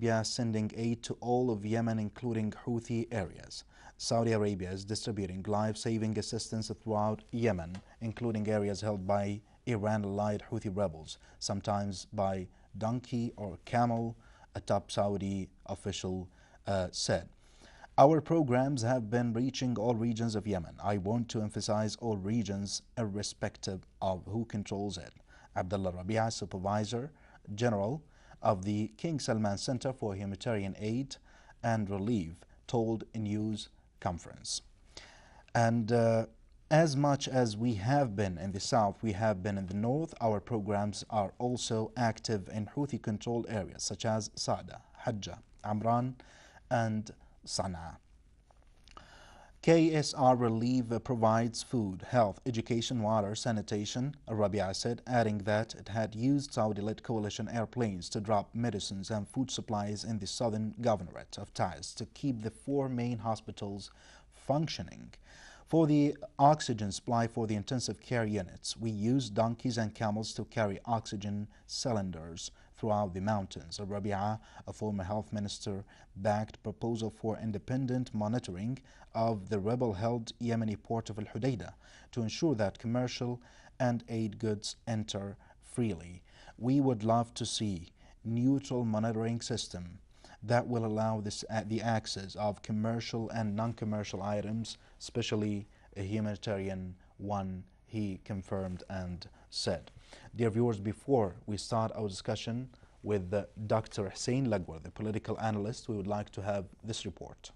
Arabia sending aid to all of Yemen, including Houthi areas. Saudi Arabia is distributing life-saving assistance throughout Yemen, including areas held by Iran-allied Houthi rebels, sometimes by donkey or camel, a top Saudi official said. Our programs have been reaching all regions of Yemen. I want to emphasize all regions, irrespective of who controls it. Abdullah Rabia, Supervisor General of the King Salman Center for Humanitarian Aid and Relief, told a news conference. And as much as we have been in the south, we have been in the north. Our programs are also active in Houthi-controlled areas such as Sada, Hajjah, Amran, and Sana'a. KSR Relief provides food, health, education, water, sanitation, Rabia said, adding that it had used Saudi-led coalition airplanes to drop medicines and food supplies in the southern governorate of Taiz to keep the 4 main hospitals functioning. For the oxygen supply for the intensive care units, we used donkeys and camels to carry oxygen cylinders throughout the mountains. Rabia, a former health minister, backed proposal for independent monitoring of the rebel-held Yemeni port of Al-Hudaydah to ensure that commercial and aid goods enter freely. We would love to see neutral monitoring system that will allow the access of commercial and non-commercial items, especially a humanitarian one, he confirmed and said. Dear viewers, before we start our discussion with Dr. Hussein Lagwar, the political analyst, we would like to have this report.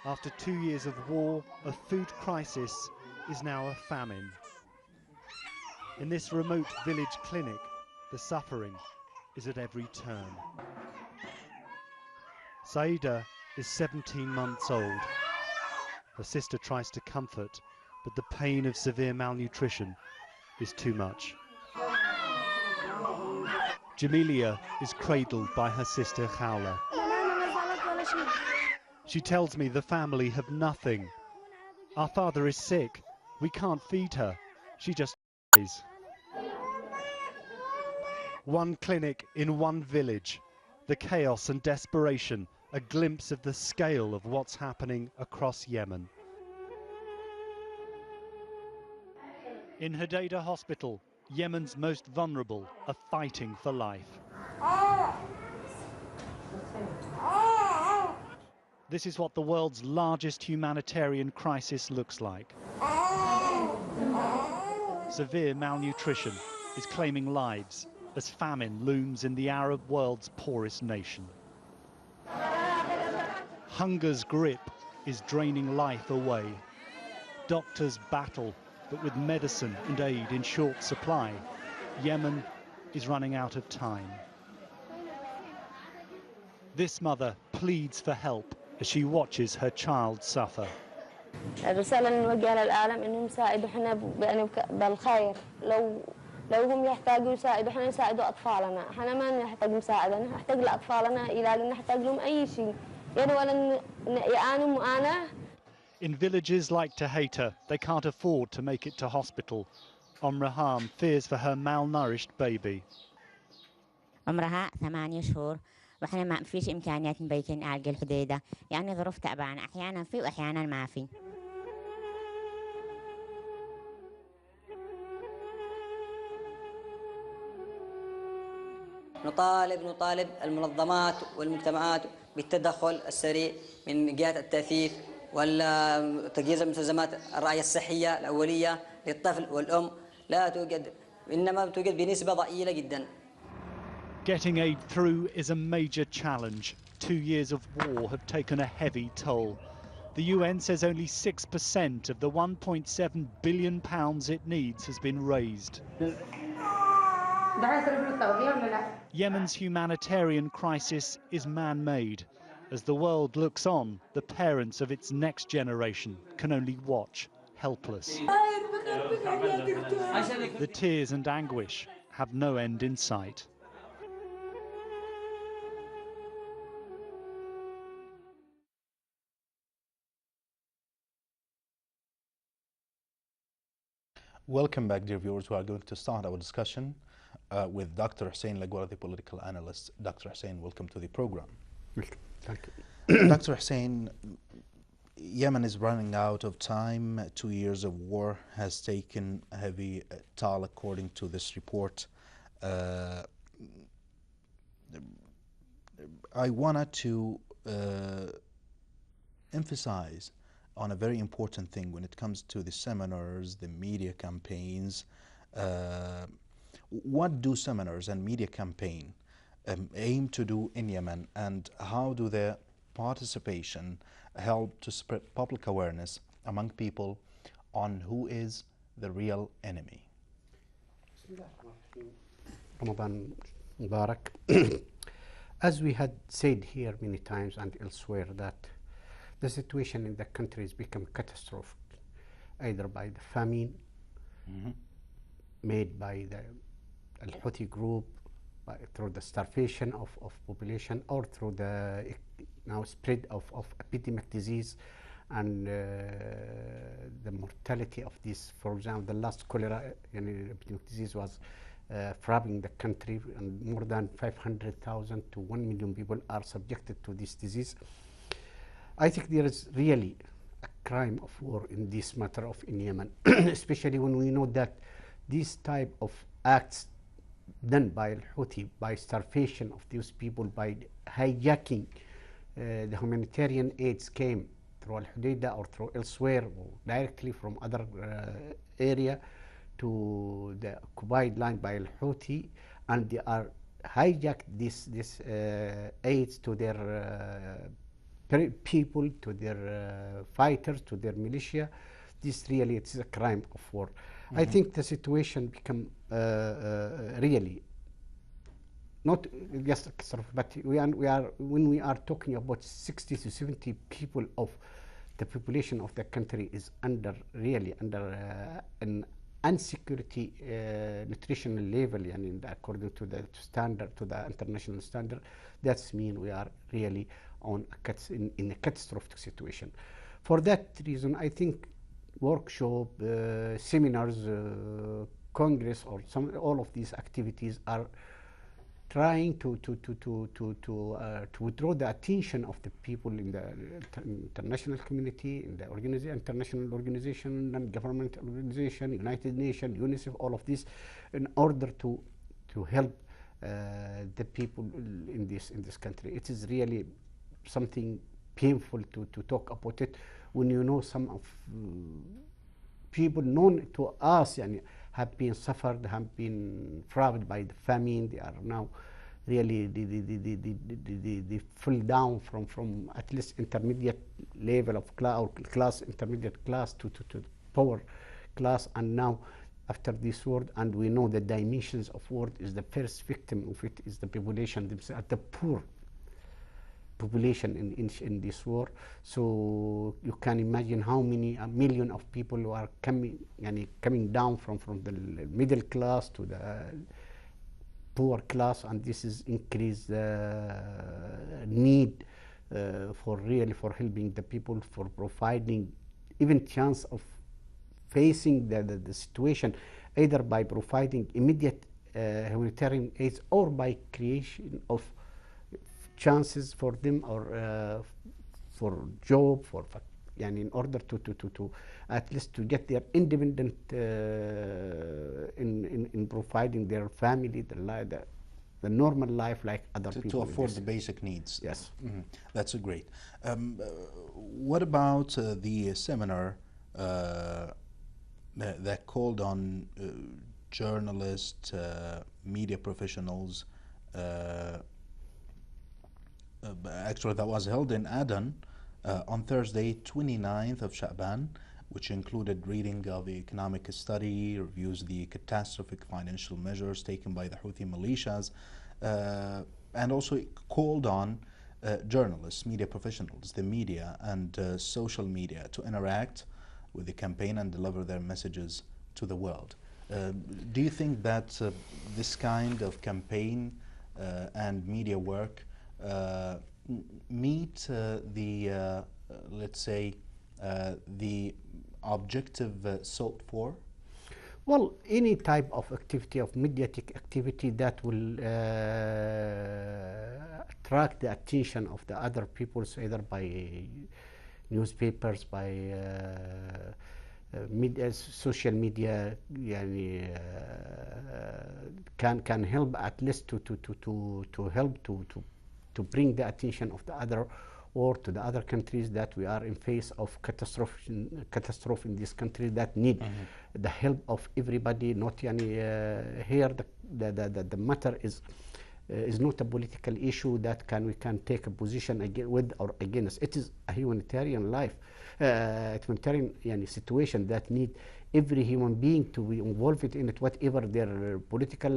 After 2 years of war, a food crisis is now a famine. In this remote village clinic, the suffering is at every turn. Saida is 17 months old. Her sister tries to comfort, but the pain of severe malnutrition is too much. Jamilia is cradled by her sister Khawla. She tells me the family have nothing. Our father is sick. We can't feed her. She just dies. One clinic in one village. The chaos and desperation, a glimpse of the scale of what's happening across Yemen. In Hudaydah Hospital, Yemen's most vulnerable are fighting for life. This is what the world's largest humanitarian crisis looks like. Severe malnutrition is claiming lives as famine looms in the Arab world's poorest nation. Hunger's grip is draining life away. Doctors battle, but with medicine and aid in short supply, Yemen is running out of time. This mother pleads for help as she watches her child suffer. الرسالة اللي نوجهها للعالم إنهم يساعدوا حنا بالخير لو هم يحتاجوا يساعدوا حنا يساعدوا أطفالنا حنا ما نحتاج مساعدة نحتاج لأطفالنا علاج نحتاج لهم أي شيء يعني ولا يعانوا معاناة. In villages like Tahita, they can't afford to make it to hospital. Raham fears for her malnourished baby. عمرها 8 شهور وإحنا ما فيش إمكانيات نبيتين ألقى الحديدة يعني ظروف تعبانة أحيانا في وأحيانا ما في. نطالب المنظمات والمجتمعات بالتدخل السريع من جهة التأثير والتجهيز المستلزمات الرعاية الصحية الأولية للطفل والأم لا توجد إنما توجد بنسبة ضئيلة جدا. Getting aid through is a major challenge. 2 years of war have taken a heavy toll. The UN says only 6% of the £1.7 billion it needs has been raised. Yemen's humanitarian crisis is man-made. As the world looks on, the parents of its next generation can only watch, helpless. The tears and anguish have no end in sight. Welcome back, dear viewers. We are going to start our discussion with Dr. Hussein Lagwala, the political analyst. Dr. Hussein, welcome to the program. Welcome. Thank you. Dr. Hussein, Yemen is running out of time. 2 years of war has taken a heavy toll, according to this report. I wanted to emphasize on a very important thing when it comes to the seminars, the media campaigns. What do seminars and media campaign aim to do in Yemen, and how do their participation help to spread public awareness among people on who is the real enemy? Ramadan Mubarak. As we had said here many times and elsewhere, that the situation in the country has become catastrophic, either by the famine made by the Al-Houthi group, through the starvation of population, or through the now spread of epidemic disease and the mortality of this. For example, the last cholera epidemic disease was frapping the country, and more than 500,000 to 1 million people are subjected to this disease. I think there is really a crime of war in this matter in Yemen, especially when we know that these type of acts done by Al-Houthi, by starvation of these people, by hijacking the humanitarian aids came through Al-Hudaydah or through elsewhere, or directly from other area to the occupied land by Al-Houthi, and they are hijacked this aids to their people, to their fighters, to their militia. This really, it's a crime of war. I think the situation become really not just but we are when we are talking about 60 to 70 people of the population of the country is really under an insecurity nutritional level, and according to the standard, to the international standard. That's mean we are really on in a catastrophic situation. For that reason, I think workshop, seminars, congress, or all of these activities are trying to draw the attention of the people in the international community, in the international organization, non-government organization, United Nations, UNICEF, all of this, in order to help the people in this country. It is really something painful to talk about it when you know some of people known to us have been suffered, have been frapped by the famine. They are now really they fall down from at least intermediate level of class, intermediate class to poor class, and now after this war, and we know the dimensions of war, is the first victim of it is the population themselves, the poor population in this war. So you can imagine how many a million of people who are coming down from the middle class to the poor class, and this is increased need for helping the people, for providing even chance of facing the situation, either by providing immediate humanitarian aids or by creation of chances for them, or for job, in order to at least to get their independent in providing their family the normal life like other people. To afford the basic needs. Yes. That's great. What about the seminar that called on journalists, media professionals, actually that was held in Aden on Thursday, 29th of Sha'ban, which included reading of the economic study, reviews the catastrophic financial measures taken by the Houthi militias, and also called on journalists, media professionals, the media and social media to interact with the campaign and deliver their messages to the world. Do you think that this kind of campaign and media work meet the, let's say, the objective sought for? Well, any type of activity, of mediatic activity that will attract the attention of the other peoples, either by newspapers, by social media, يعني, can help at least to help to bring the attention of the other, or to the other countries, that we are in face of catastrophe in this country, that need the help of everybody. Not here the matter is not a political issue that we can take a position with or against. It is a humanitarian life, humanitarian situation that need every human being to be involved in it, whatever their political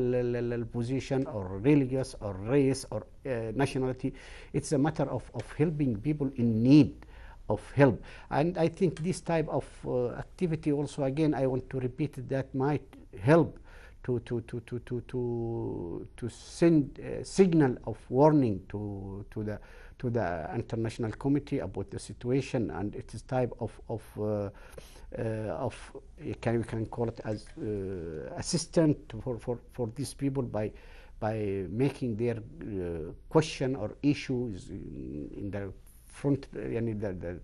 position, or religious, or race, or nationality. It's a matter of helping people in need of help. And I think this type of activity also, again, I want to repeat it, that might help to send a signal of warning to the international committee about the situation. And it is type of we can call it as assistant for these people, by making their question or issues in the front, the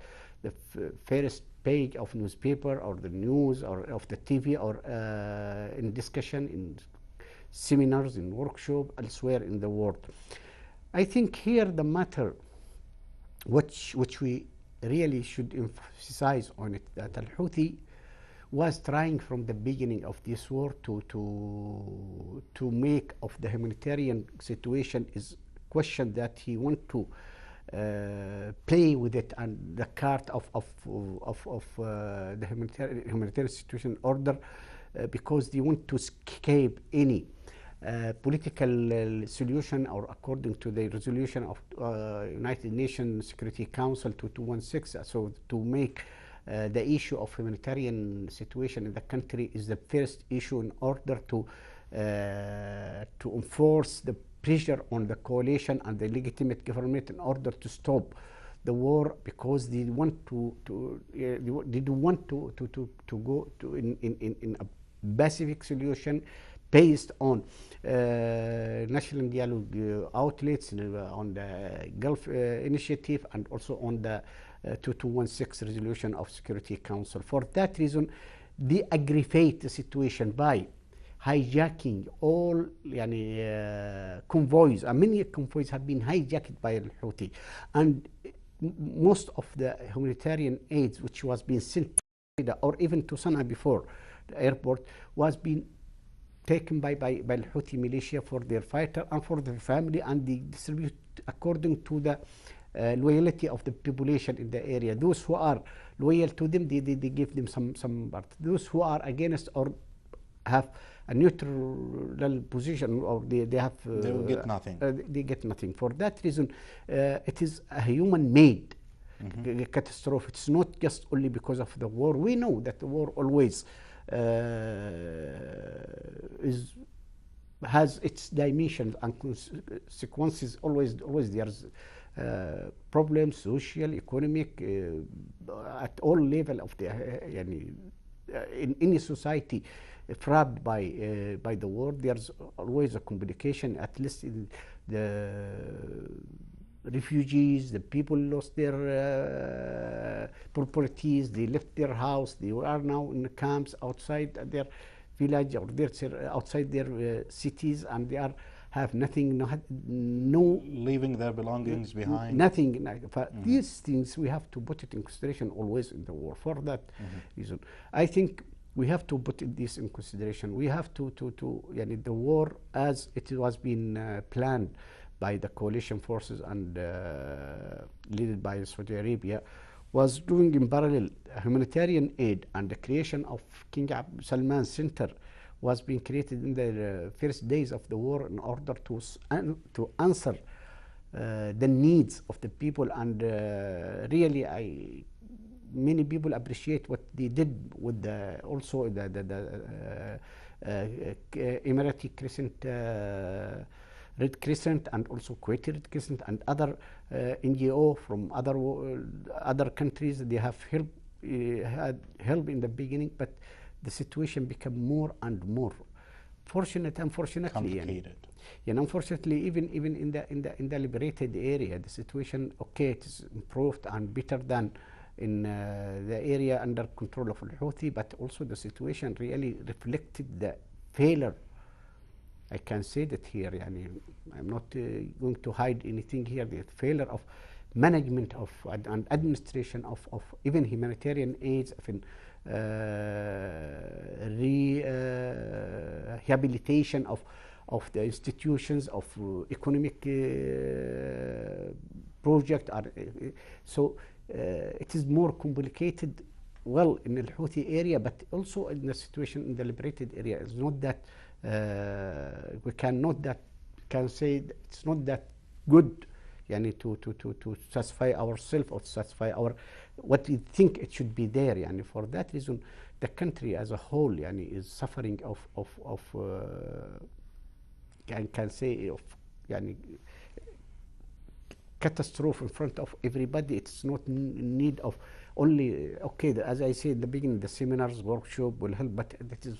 first page of newspaper, or the news, or of the TV, or in discussion, in seminars, in workshop, elsewhere in the world. I think here the matter which we really should emphasize on it, that Al-Houthi was trying from the beginning of this war to make of the humanitarian situation is question that he want to play with it, and the card of the humanitarian situation order, because they want to escape any political solution, or according to the resolution of United Nations Security Council 2216. So to make the issue of humanitarian situation in the country is the first issue, in order to enforce the pressure on the coalition and the legitimate government in order to stop the war, because they want they do want to go to in a Pacific solution based on national dialogue outlets, on the Gulf Initiative, and also on the 2216 resolution of Security Council. For that reason, they aggravate the situation by hijacking all convoys. Many convoys have been hijacked by Al-Houthi, and most of the humanitarian aids which was being sent to or even to Sana'a before the airport was being taken by Al-Houthi militia for their fighter and for their family, and they distribute according to the loyalty of the population in the area. Those who are loyal to them, they give them some part. Those who are against or have a neutral position, or they have they will get nothing. They get nothing. For that reason, it is a human-made catastrophe. It's not just only because of the war. We know that the war always has its dimensions and consequences. Always there's problems, social, economic, at all level of the in any society frapped by the war. There's always a complication, at least in the refugees, the people lost their properties, they left their house, they are now in the camps outside their village, or outside their cities, and they have nothing, no leaving their belongings behind. Nothing. These things we have to put it in consideration always in the war. For that reason, I think we have to put this in consideration. We have to the war as it was being planned by the coalition forces and led by Saudi Arabia, was doing in parallel humanitarian aid, and the creation of King Salman Center was being created in the first days of the war in order to answer the needs of the people. And really, many people appreciate what they did with also the Emirati Crescent, Red Crescent, and also Kuwaiti Red Crescent, and other NGO from other countries. They have had help in the beginning, but the situation become more and more unfortunately, complicated. And unfortunately, even in the liberated area, the situation, okay, it is improved and better than in the area under control of al-Houthi, but also the situation really reflected the failure. I can say that here, I'm not going to hide anything here. The failure of management of and administration of even humanitarian aids, of rehabilitation of the institutions of economic project. So it is more complicated, well, in the Houthi area, but also in the situation in the liberated area. It's not that we can say it's not that good, to satisfy ourselves or to satisfy our what we think it should be there. For that reason, the country as a whole, is suffering of can say of catastrophe in front of everybody. It's not in need of only, okay, as I said in the beginning, the seminars, workshop will help, but that is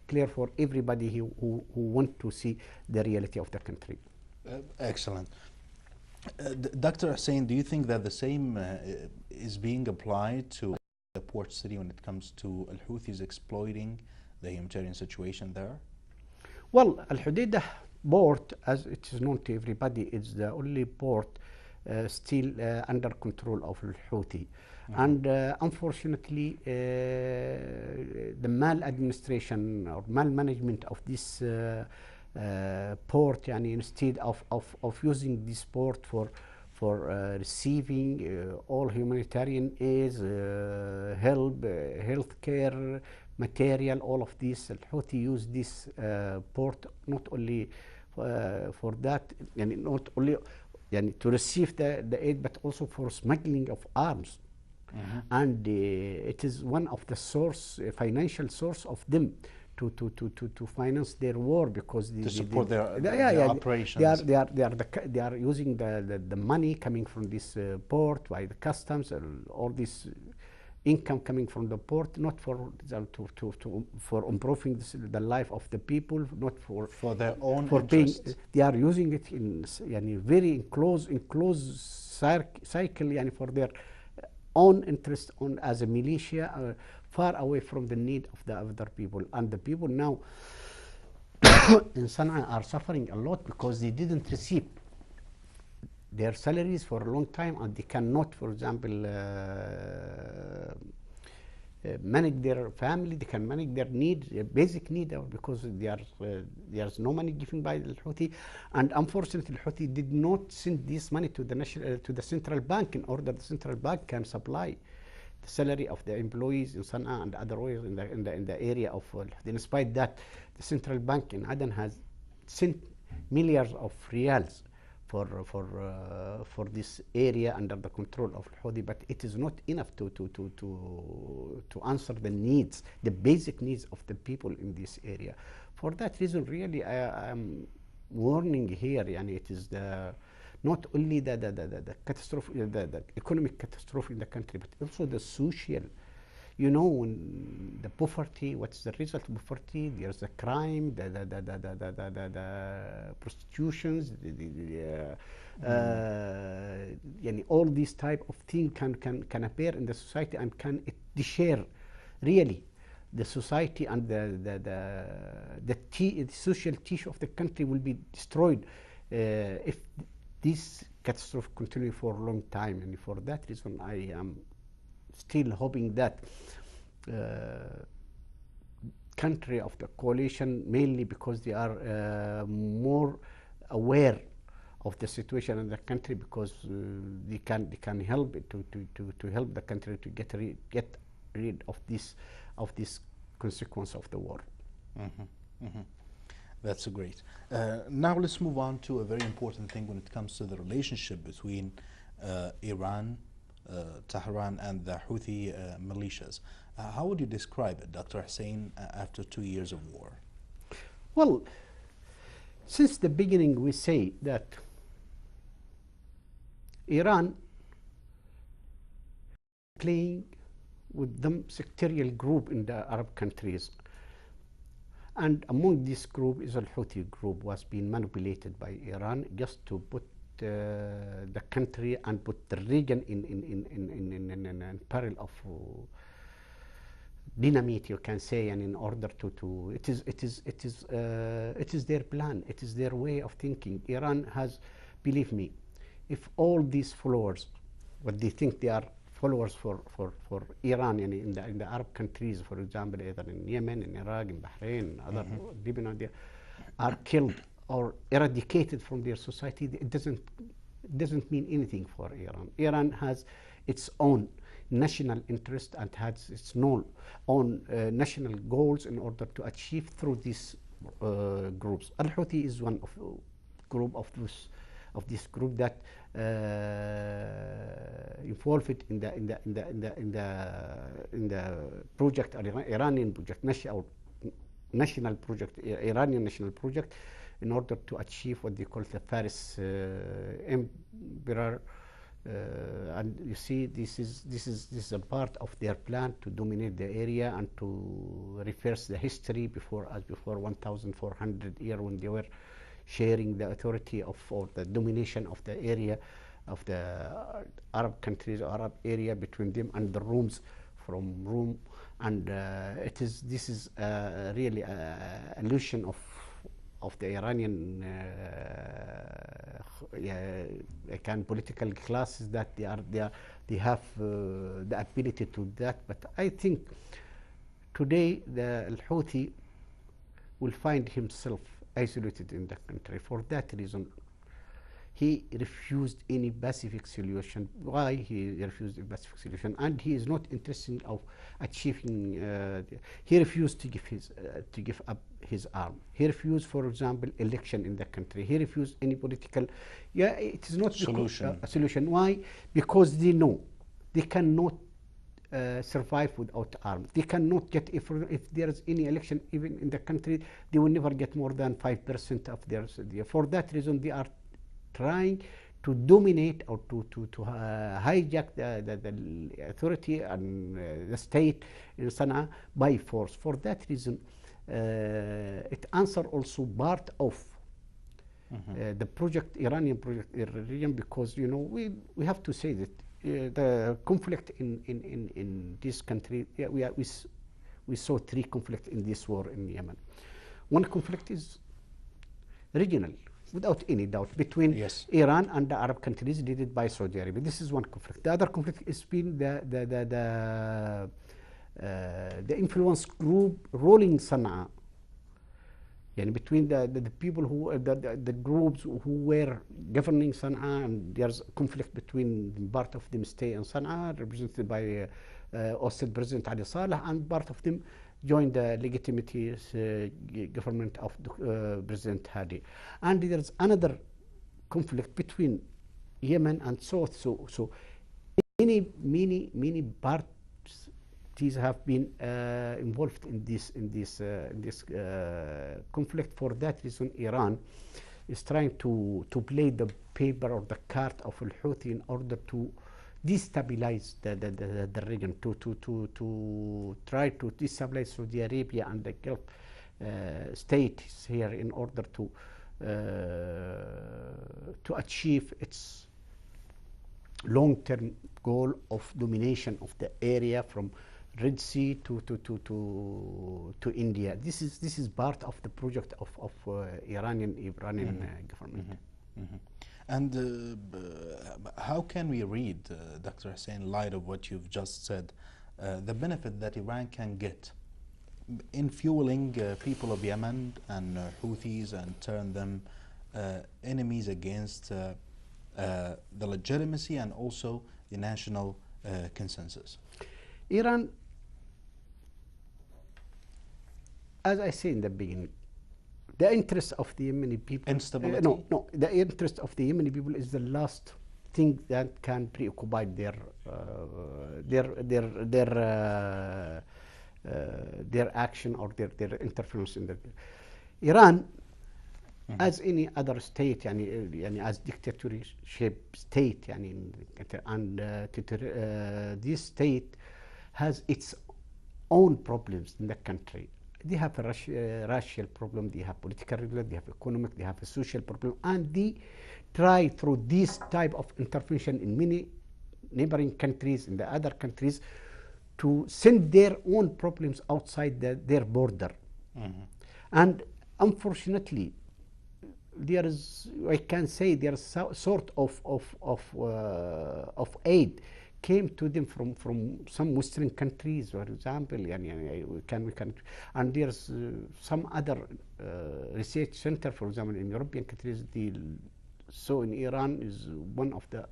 clear for everybody who want to see the reality of the country. Excellent. Dr. Hussein, do you think that the same is being applied to the port city when it comes to al-Houthis exploiting the humanitarian situation there? Well, Al-Hudaydah port, as it is known to everybody, is the only port still under control of al-Houthi. And unfortunately, the maladministration or malmanagement of this port, instead of using this port for receiving all humanitarian aids, help, healthcare, material, all of this, al-Houthi use this port not only for that, not only to receive the aid, but also for smuggling of arms. And it is one of the financial source of them to finance their war, because to support their operations. They are using the money coming from this port by the customs, all this income coming from the port, not for improving the life of the people, not for their own for paying. interests. They are using it in very close cycle, for their own interest, as a militia, far away from the need of the other people. And the people now in Sana'a are suffering a lot because they didn't receive their salaries for a long time, and they cannot, for example, manage their family. They can manage their needs, basic need, because there's no money given by the Houthi. And unfortunately, the Houthi did not send this money to the central bank, in order the central bank can supply the salary of the employees in Sana'a and otherwise in the area of despite that, the central bank in Aden has sent millions of riyals for this area under the control of Houthi, but it is not enough to answer the needs, the basic needs of the people in this area. For that reason, really, I am warning here, it is not only the catastrophe, the economic catastrophe in the country, but also the social. When the poverty, what's the result of poverty? There's the crime, the prostitutions, all these type of things can appear in the society, and can share really the society, and the social tissue of the country will be destroyed if this catastrophe continue for a long time. And for that reason, I am still hoping that country of the coalition, mainly because they are more aware of the situation in the country, because they can help to help the country to get rid of this consequence of the war. That's great. Now let's move on to a very important thing when it comes to the relationship between Iran, Tehran, and the Houthi militias. How would you describe it, Dr. Hussein, after 2 years of war? Well, since the beginning, we say that Iran playing with them sectarial group in the Arab countries. And among this group is al-Houthi group was being manipulated by Iran just to put the country and put the region in peril of dynamite, you can say, and in order to it is their plan, it is their way of thinking. Iran has, believe me, if all these followers, what they think they are followers for Iran in the Arab countries, for example, either in Yemen, in Iraq, in Bahrain, in other Lebanon, they are killed or eradicated from their society, it doesn't mean anything for Iran. Iran has its own national interest and has its own national goals in order to achieve through these groups. Al-Houthi is one of group of this group that involved in the project, Iranian project, national project, Iranian national project, in order to achieve what they call the Faris Emperor. And you see, this is a part of their plan to dominate the area and to reverse the history before 1,400 years, when they were sharing the authority or the domination of the area of the Arab countries, Arab area, between them and the Roms from Rome. And this is really an illusion of the Iranian political classes, that they have the ability to that. But I think today the Al-Houthi will find himself isolated in the country. For that reason, he refused any pacific solution. Why he refused a pacific solution? And he is not interested of achieving. He refused to give up his arm. He refused, for example, election in the country. He refused any political. Yeah, it is not solution. A solution. Why? Because they know they cannot survive without arms. They cannot get, if there is any election even in the country, they will never get more than 5% of their. For that reason, they are trying to dominate or to hijack the authority and the state in Sana'a by force. For that reason, it answers also part of the project, Iranian project, region, because we have to say that the conflict in this country, we saw 3 conflicts in this war in Yemen. One conflict is regional, without any doubt, between Iran and the Arab countries, led by Saudi Arabia. This is one conflict. The other conflict has been the influence group ruling Sana'a, and between the people who the groups who were governing Sana'a, and there's conflict between part of them stay in Sana'a, represented by Ousted President Ali Saleh, and part of them joined the legitimity government of President Hadi. And there's another conflict between Yemen and South. So many parties have been involved in this conflict. For that reason, Iran is trying to play the paper or the card of Al-Houthi in order to destabilize the region, to try to destabilize Saudi Arabia and the Gulf states here, in order to achieve its long-term goal of domination of the area from Red Sea to India. This is part of the project of Iranian government. And how can we read, Dr. Hussein, in light of what you've just said, the benefit that Iran can get in fueling people of Yemen and Houthis and turn them enemies against the legitimacy and also the national consensus? Iran, as I said in the beginning, the interest of the Yemeni people. Instability? No. The interest of the Yemeni people is the last thing that can preoccupy their action or their interference in the. Iran, as any other state, as dictatorship state, and this state has its own problems in the country. They have a racial problem, they have political problem, they have economic, they have a social problem, and they try through this type of intervention in many neighboring countries, in the other countries, to send their own problems outside their border. And unfortunately, there is, I can say, there is sort of aid came to them from some Western countries, for example, we can, and there's some other research center, for example, in European countries. So in Iran is one of the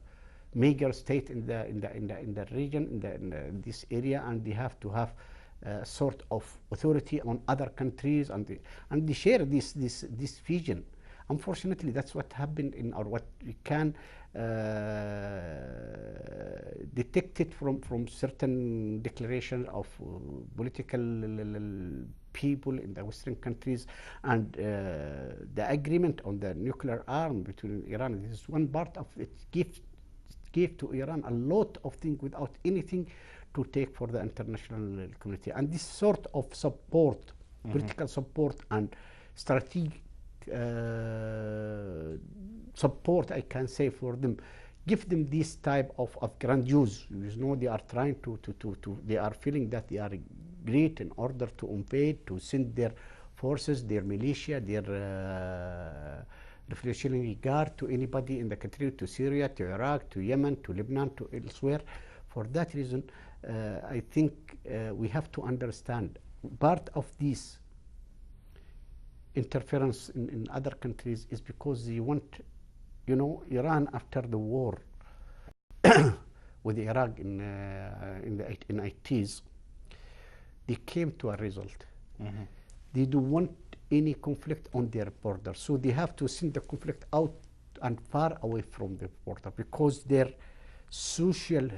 major state in the region, in this area, and they have to have sort of authority on other countries, and they share this vision. Unfortunately, that's what happened in, or what we can detect it from certain declarations of political people in the Western countries, and the agreement on the nuclear arm between Iran. This is one part of it. Give to Iran a lot of things without anything to take for the international community. And this sort of support, political support and strategic support, I can say, for them, give them this type of grandiose. They are trying to they are feeling that they are great in order to invade, to send their forces, their militia, their Revolutionary Guard to anybody in the country, to Syria, to Iraq, to Yemen, to Lebanon, to elsewhere. For that reason, I think we have to understand part of this interference in other countries is because they want, Iran after the war with Iraq in the 80s, they came to a result. They don't want any conflict on their border, so they have to send the conflict out and far away from the border, because their social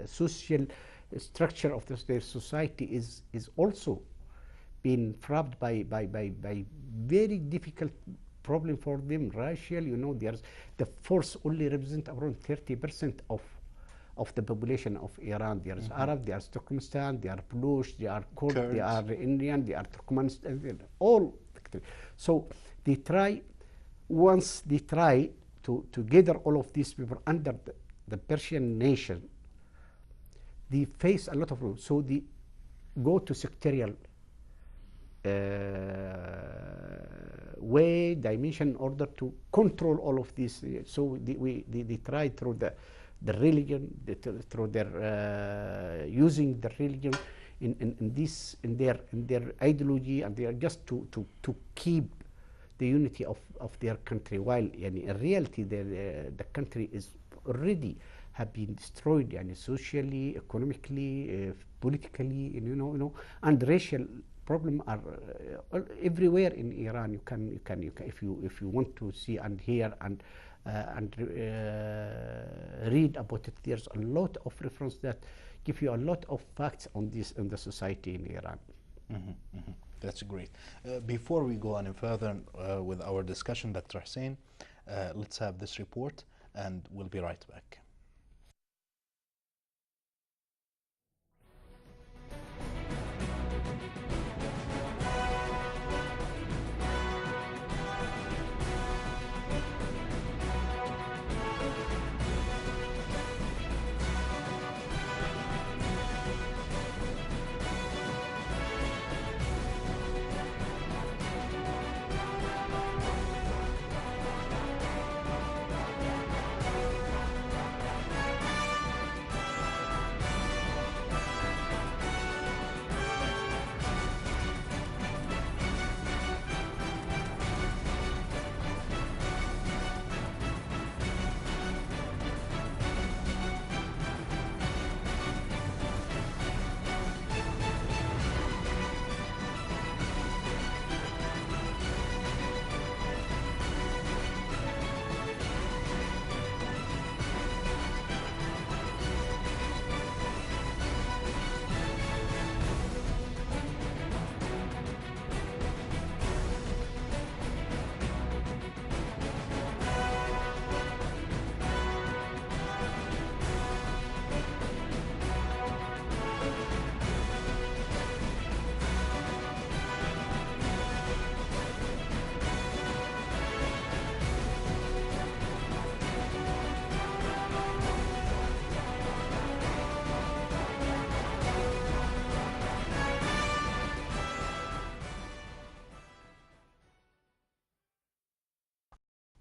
social structure of their society is also being frapped by very difficult problem for them. Racial, there's the force only represent around 30% of the population of Iran. There's Arab, there's Turkmenistan, they are Baloch, they are Kurd, they are Indian, they are Turkmenistan, all. So they try, once they try to gather all of these people under the Persian nation, they face a lot of rules. So they go to sectarial way, dimension, in order to control all of this. So they try through the religion, through their using the religion in their ideology, and they are just to keep the unity of their country, while in reality the country is already have been destroyed, socially, economically, politically, and racial problem are everywhere in Iran. You can if you want to see and hear and read about it, there's a lot of reference that give you a lot of facts on this in the society in Iran. That's great. Before we go any further with our discussion, Dr. Hussein, let's have this report and we'll be right back.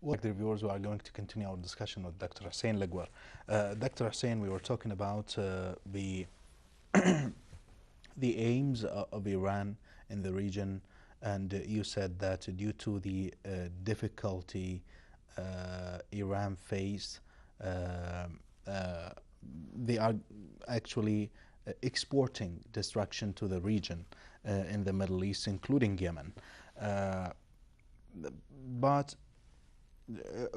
Well, dear viewers, we are going to continue our discussion with Dr. Hussein Legwar. Dr. Hussein, we were talking about the the aims of Iran in the region, and you said that due to the difficulty Iran faced, they are actually exporting destruction to the region in the Middle East, including Yemen. Uh, but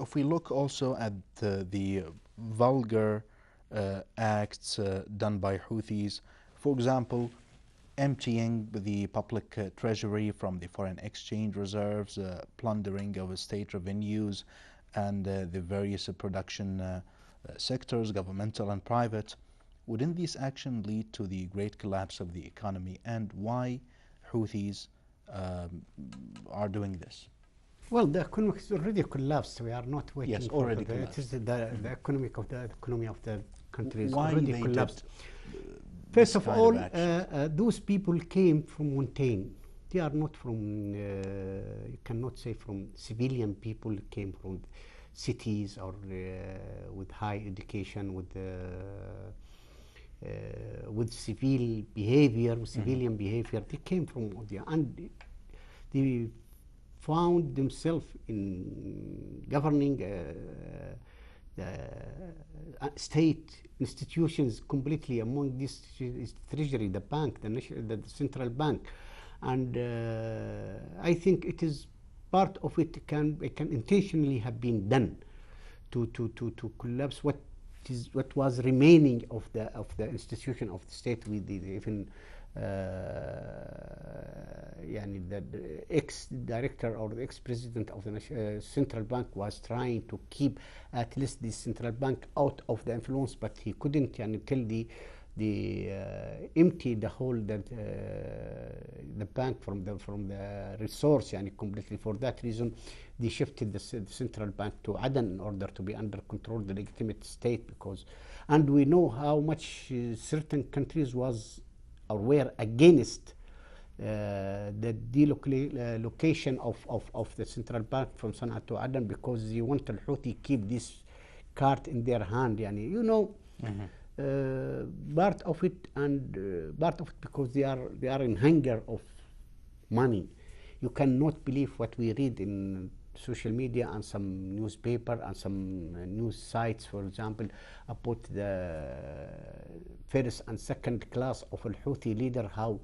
if we look also at the vulgar acts done by Houthis, for example, emptying the public treasury from the foreign exchange reserves, plundering of state revenues, and the various production sectors, governmental and private, wouldn't this action lead to the great collapse of the economy? And why Houthis are doing this? Well, the economy is already collapsed. We are not waiting Yes, for already the, it is collapsed. the economy of the country is Why already they collapsed. did First this of kind all, actions? those people came from mountain. They are not from, you cannot say from civilian people, came from cities or with high education, with civil behavior, with civilian behavior. They came from India, and they found themselves in governing state institutions completely. Among this is treasury, the bank, the central bank, and I think it is part of it can intentionally have been done to collapse what was remaining of the institution of the state. With the even the ex-director or the ex-president of the central bank was trying to keep at least the central bank out of the influence, but he couldn't until the empty the whole the bank from the resource completely. For that reason, they shifted the central bank to Aden in order to be under control the legitimate state, and we know how much certain countries were against the delocation of the central bank from Sana'a to Aden, because they want Al-Houthi keep this card in their hand. Part of it, because they are in hunger of money. You cannot believe what we read in social media and some newspaper and some news sites, for example, about the first and second class of Al-Houthi leader, how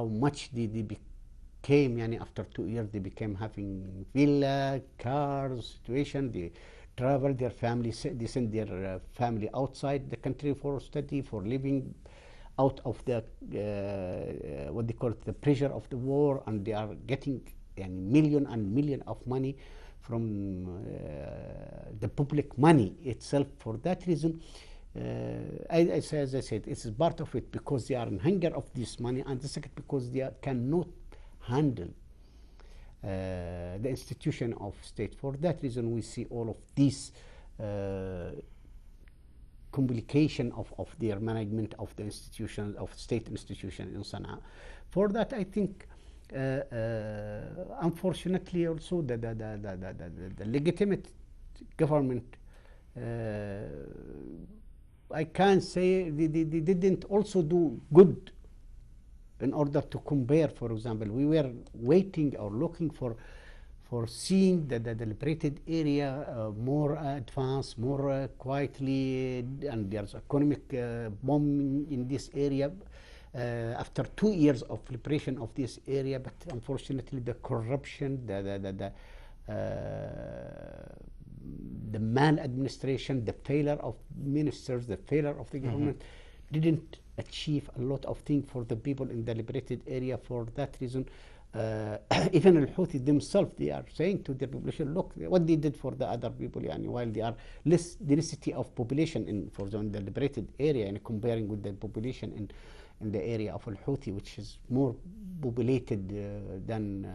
much they became, after 2 years they became having villa, cars, situation. They travel, their family, they send their family outside the country for study, for living, out of the what they call it, the pressure of the war, and they are getting million and million of money from the public money itself. For that reason, as I said, it's part of it because they are in hunger of this money, and the second because they cannot handle the institution of state. For that reason, we see all of these complication of their management of the institutions, of state institution in Sana'a. For that, I think unfortunately also the legitimate government, I can't say they didn't also do good in order to compare. For example, we were waiting or looking for seeing the liberated area more advanced, more quietly, and there's economic booming in this area after 2 years of liberation of this area. But unfortunately, the corruption, the maladministration, the failure of ministers, the failure of the government didn't achieve a lot of things for the people in the liberated area. For that reason, even Al-Houthi themselves, they are saying to the population, look what they did for the other people, while they are less density of population in the liberated area, and comparing with the population in the area of Al-Houthi, which is more populated than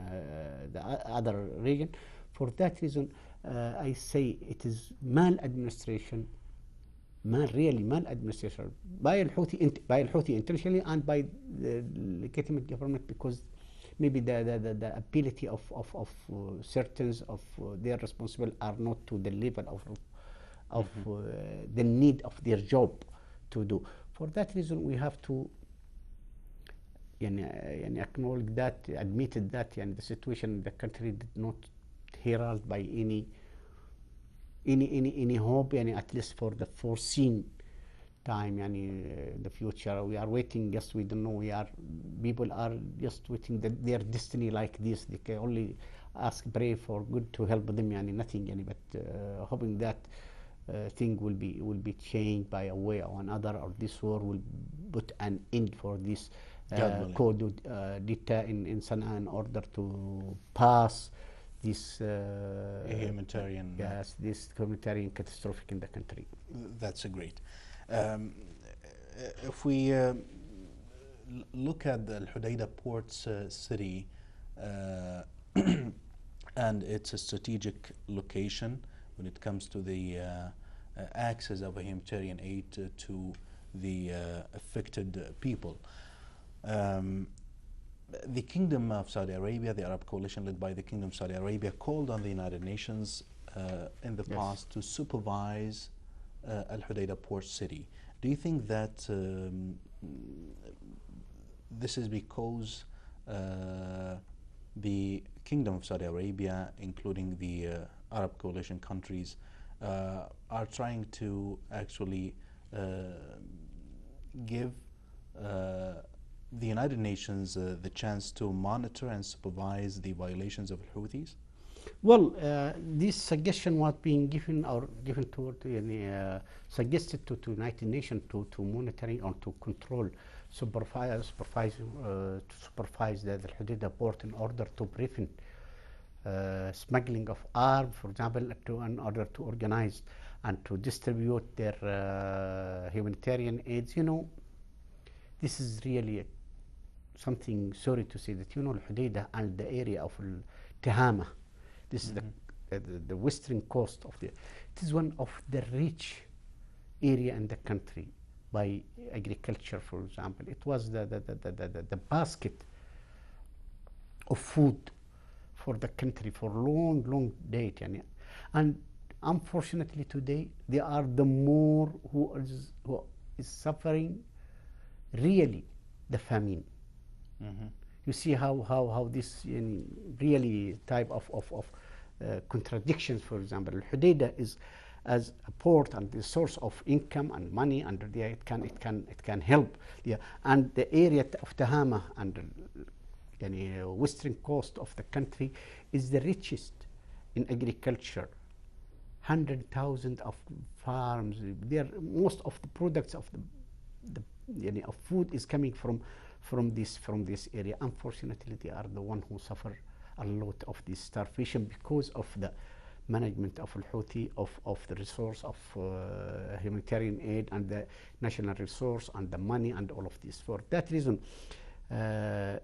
the other region. For that reason, I say it is maladministration, really maladministration by Al-Houthi intentionally, and by the legitimate government, because maybe the ability of certain of their responsible are not to the level of the need of their job to do. For that reason, we have to acknowledge that, admitted that the situation in the country did not herald by any hope, at least for the foreseen time, the future. We are waiting, just we don't know, people are just waiting that their destiny like this. They can only ask, pray for good to help them, nothing, but hoping that thing will be changed by a way or another, or this war will put an end for this code dita in Sana'a in order to pass this humanitarian this humanitarian catastrophe in the country. That's great. If we look at the Al Hudaydah port city and its strategic location when it comes to the access of a humanitarian aid to the affected people. The Kingdom of Saudi Arabia, the Arab coalition led by the Kingdom of Saudi Arabia, called on the United Nations in the past to supervise Al Hudaydah port city. Do you think that this is because the Kingdom of Saudi Arabia, including the Arab coalition countries, are trying to actually give the United Nations the chance to monitor and supervise the violations of Houthis? Well, this suggestion was being given to suggested to United Nations to monitoring or to control, supervise the Hudaydah port in order to prevent smuggling of arms, for example, in order to organize and to distribute their humanitarian aids. This is really something, sorry to say, that Al-Hudaydah and the area of Tihama, this is the western coast of it is one of the rich area in the country by agriculture, for example. It was the basket of food for the country for long date, and unfortunately today they are the more who is suffering really the famine. You see how this really type of contradictions. For example, Hudaydah is as a port and the source of income and money, and it can help. And the area of Tahama and western coast of the country is the richest in agriculture. 100,000 of farms. Most of the products of of food is coming from this area. Unfortunately, they are the one who suffer a lot of this starvation because of the management of Al-Houthi, of the resource of humanitarian aid and the national resource and the money and all of this. For that reason,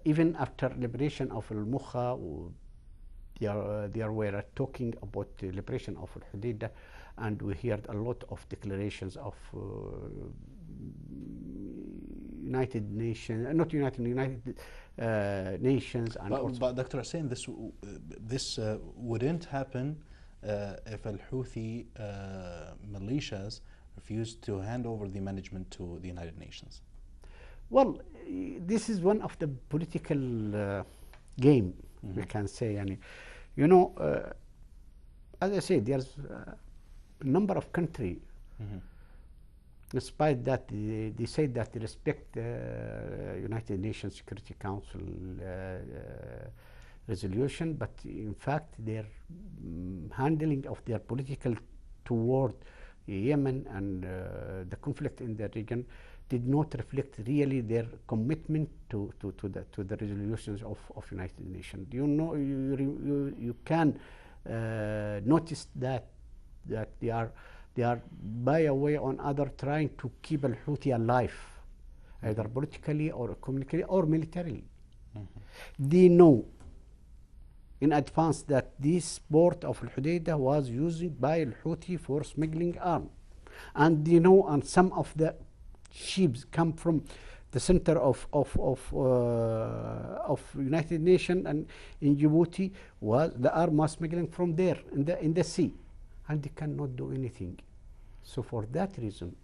even after liberation of Al-Mukha, they were talking about the liberation of Al-Hudaydah, and we heard a lot of declarations of United Nations, not United Nations. And but Dr. Hussein, this wouldn't happen if Al-Houthi militias refused to hand over the management to the United Nations. Well, this is one of the political game, we can say. As I said, there's a number of countries. Despite that, they say that they respect the United Nations Security Council resolution, but in fact their handling of their political toward Yemen and the conflict in the region did not reflect really their commitment to the resolutions of United Nations. You can notice that they are by a way or another trying to keep Al-Houthi alive, either politically or economically or militarily. They know in advance that this port of Al-Hudaydah was used by Al-Houthi for smuggling arms, and they know, and some of the ships come from the center of United Nations and in Djibouti was the arms smuggling from there in the sea, and they cannot do anything. So for that reason,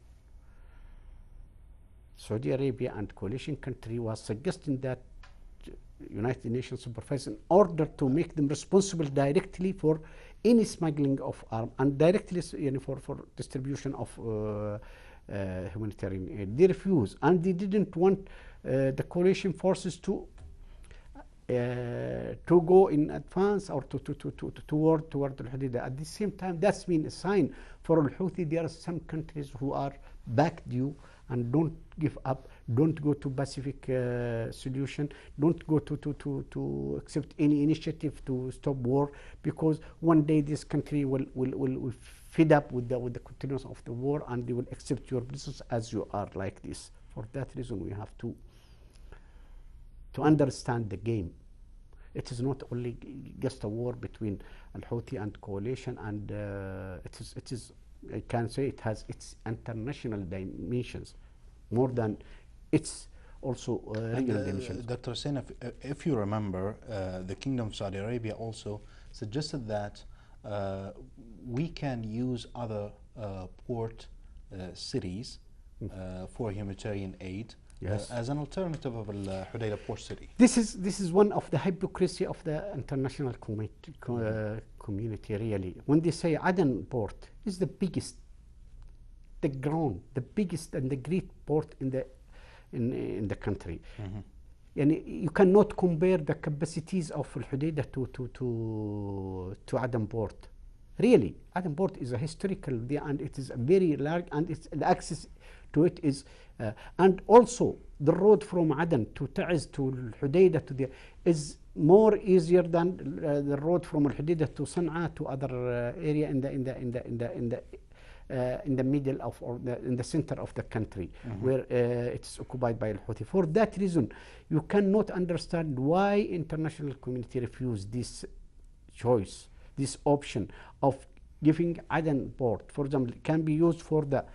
Saudi Arabia and coalition country was suggesting that United Nations supervise in order to make them responsible directly for any smuggling of arms and directly for distribution of humanitarian aid. They refused, and they didn't want the coalition forces to go in advance or toward Al-Hudaydah. At the same time, that's been a sign for Al-Houthi. There are some countries who are backed you and don't give up, don't go to Pacific solution, don't go to accept any initiative to stop war, because one day this country will fed up with the continuance of the war, and they will accept your business as you are like this. For that reason, we have to understand the game. It is not only just a war between Al-Houthi and coalition, and it is I can say it has its international dimensions more than its also regional dimensions. Dr. Hussein, if you remember, the Kingdom of Saudi Arabia also suggested that we can use other port cities for humanitarian aid. Yes. As an alternative of Al-Hudaydah port city. This is one of the hypocrisy of the international community, really. When they say Aden port is the biggest, the biggest and the great port in the country. And you cannot compare the capacities of Al-Hudaydah to Aden port. Really, Aden port is a historical, and it is a very large, and the access to it is, and also the road from Aden to Ta'az to Al-Hudaydah is more easier than the road from Al-Hudaydah to Sana'a to other area in the middle of, or in the center of the country, where it's occupied by Al-Houthi. For that reason, you cannot understand why international community refused this choice, this option of giving Aden port, for example, can be used for the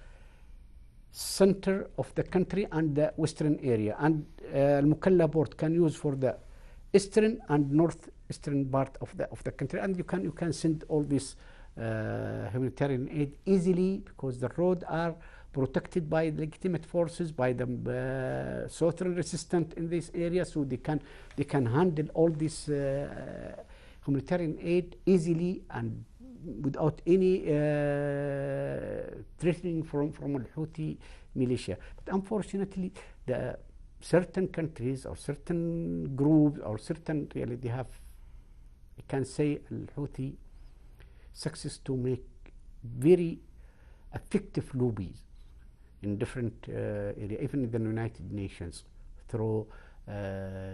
center of the country and the western area, and Al-Mukalla port can use for the eastern and northeastern part of the country, and you can send all this humanitarian aid easily, because the roads are protected by legitimate forces, by the southern resistant in this area, so they can handle all this humanitarian aid easily and without any threatening from Al-Houthi militia. But unfortunately, the certain countries or certain groups or certain, really, they have, I can say, Al-Houthi success to make very effective lobbies in different areas, even in the United Nations, through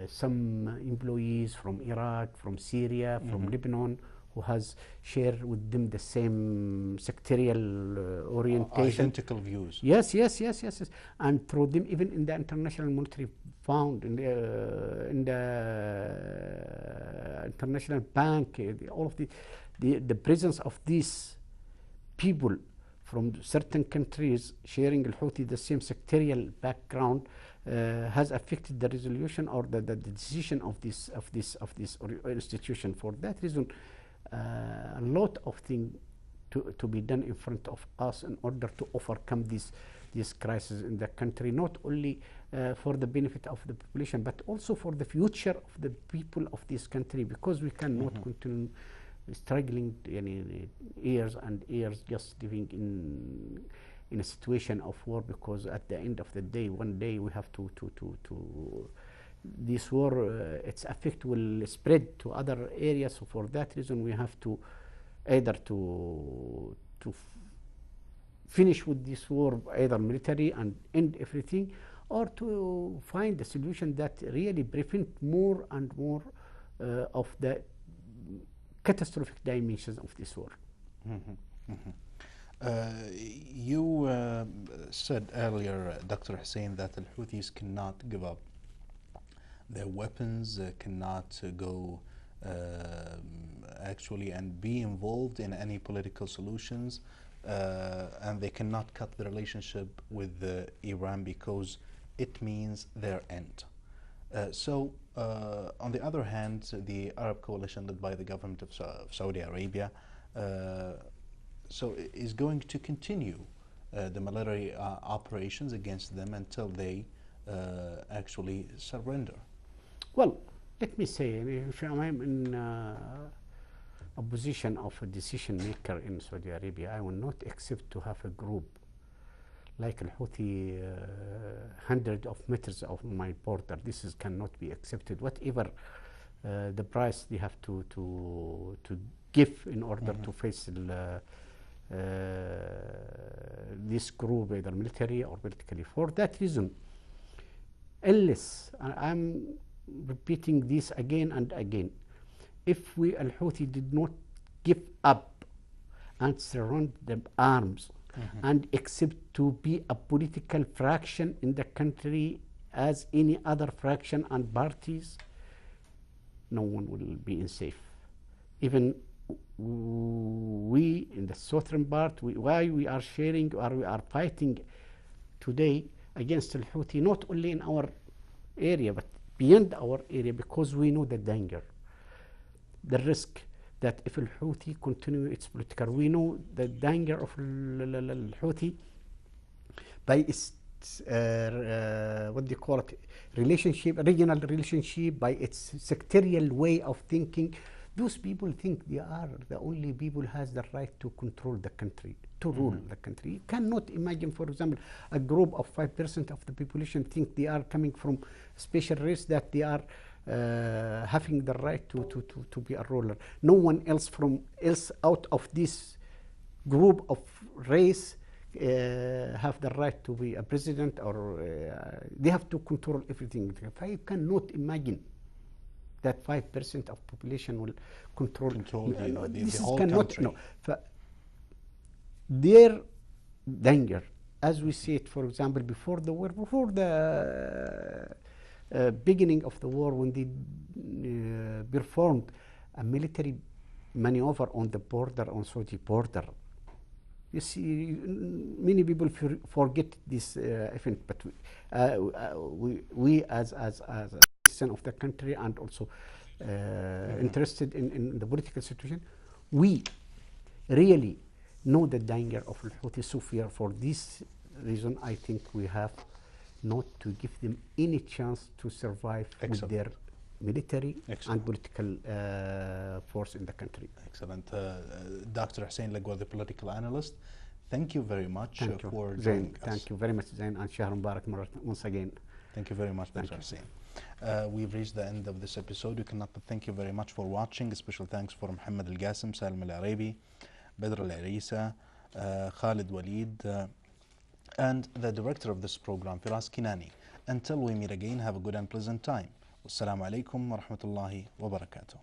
some employees from Iraq, from Syria, from Lebanon, who has shared with them the same sectarial orientation. Identical views. Yes. And through them, even in the International Monetary Fund, in the International Bank, all of the presence of these people from certain countries sharing Al-Houthi the same sectarial background has affected the resolution or the decision of this institution. For that reason, a lot of things to be done in front of us in order to overcome this crisis in the country, not only for the benefit of the population, but also for the future of the people of this country, because we cannot continue struggling years and years just living in a situation of war, because at the end of the day, one day we have to this war, its effect will spread to other areas. So for that reason, we have to either to finish with this war, either military and end everything, or to find a solution that really prevent more and more of the catastrophic dimensions of this war. You said earlier, Dr. Hussein, that the Houthis cannot give up their weapons, cannot go actually and be involved in any political solutions, and they cannot cut the relationship with Iran, because it means their end. On the other hand, the Arab coalition led by the government of Saudi Arabia is going to continue the military operations against them until they actually surrender. Well, let me say, if I'm in a position of a decision maker in Saudi Arabia, I will not accept to have a group like Al-Houthi, hundreds of meters of my border. This cannot be accepted. Whatever the price they have to give in order to face this group, either military or politically. For that reason, unless, I'm repeating this again and again, if we Al-Houthi did not give up and surrender the arms and accept to be a political fraction in the country as any other fraction and parties, no one will be safe. Even we in the southern part, why we are sharing or we are fighting today against Al-Houthi, not only in our area but beyond our area, because we know the danger, the risk that if Al-Houthi continue its political, we know the danger of Al-Houthi by its what do you call it, regional relationship, by its sectarial way of thinking. Those people think they are the only people who has the right to control the country, to rule the country. You cannot imagine, for example, a group of 5% of the population think they are coming from special race, that they are having the right to be a ruler. No one else out of this group of race have the right to be a president, or they have to control everything. I cannot imagine that 5% of population will control the whole country. No. Their danger, as we see it, for example, before the war, before the beginning of the war, when they performed a military maneuver on the border, on Saudi border. You see, many people forget this event, but we as a citizen of the country and also interested in the political situation, we really know the danger of Al-Houthi. So for this reason, I think we have not to give them any chance to survive with their military and political force in the country. Excellent. Dr. Hussein Lagwa, the political analyst, thank you very much for joining us. Thank you very much, Zain, and Shahr Mubarak once again. Thank you very much, Dr. Hussein. We've reached the end of this episode. We cannot but thank you very much for watching. A special thanks for Muhammad Al-Qasim, Salim Al-Arabi, Badr Al-Arisa, Khalid Walid, and the director of this program, Firas Kinani. Until we meet again, have a good and pleasant time. Wassalamu alaikum wa rahmatullahi wa barakatuh.